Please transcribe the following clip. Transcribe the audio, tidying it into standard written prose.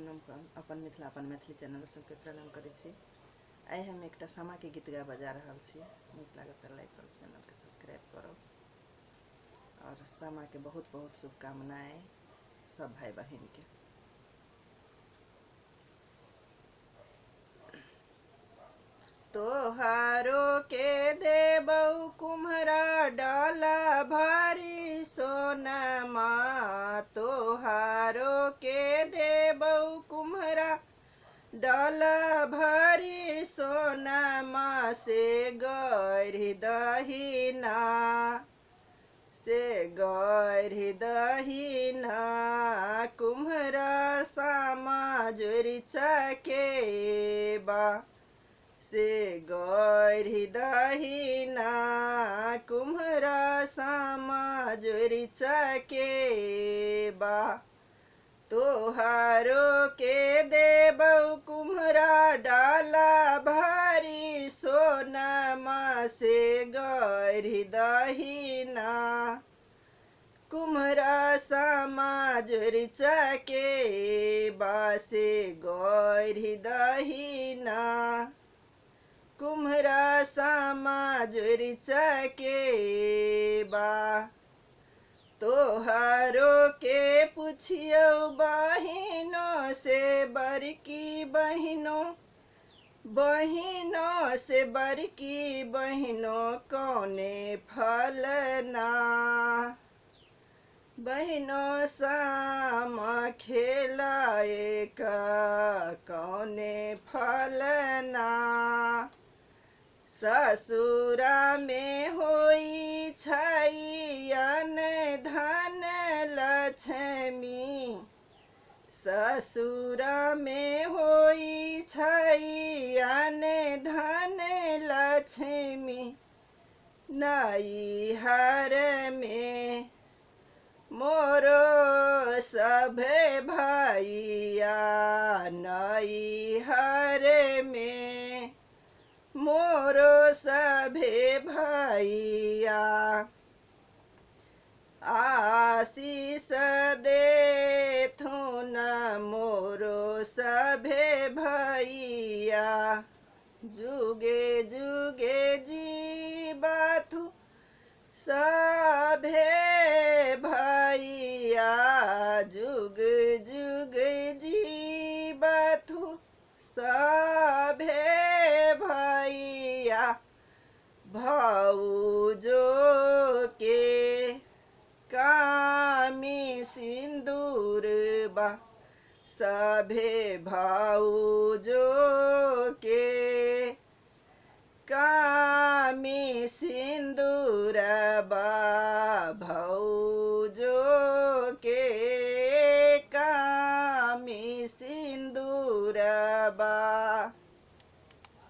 प्रणाम अपन मिथिला अपन मैथिली चैनल सबके प्रणाम करै छी। आइ हम एकटा सामा के गीत गा बजा रहल छी। नीक लागत तऽ लाइक करब, चैनल के सब्सक्राइब करब और सामा के बहुत बहुत शुभकामनाएं सब भाई बहन के। तोहारो के देबौ कुम्हरा डाला भारी सोनमा, तोहारो के देबौ कुम्हरा डाला भारी सोनमा, से गढ़ि दहिना कुम्हरा सामा जोरी चकेबा, से गढ़ि दहिना कुम्हरा सामा जोरी चकेबा। तोहारो के देबौ कुम्हरा डाला भारी सोनमा, से गढ़ि दहिना कुम्हरा सामा जोरी चकेबा, से गढ़ि दहिना कुम्हरा सामा जोरी चकेबा। तोहारो के पुछियौ बहिनो से बड़की बहिनो, बहिनो से बड़की बहिनो कौने फलना, बहिनो सामा खेलाए का कौने फलना। ससुरा में होई छैयन धन लक्ष्मी, ससुरा में होई छैयन धन लक्ष्मी, नैहर में मोरो सभे भैया, नैहर में मोरो सभे भैया। आशीष देथुन मोरो सभे भैया, जुगे जुगे जीवथु सभे भैया, जुग जुग जीवथु सभे भैया। भौजो के कामी सिंदूर बा, सभे भौजो के कामी सिंदूर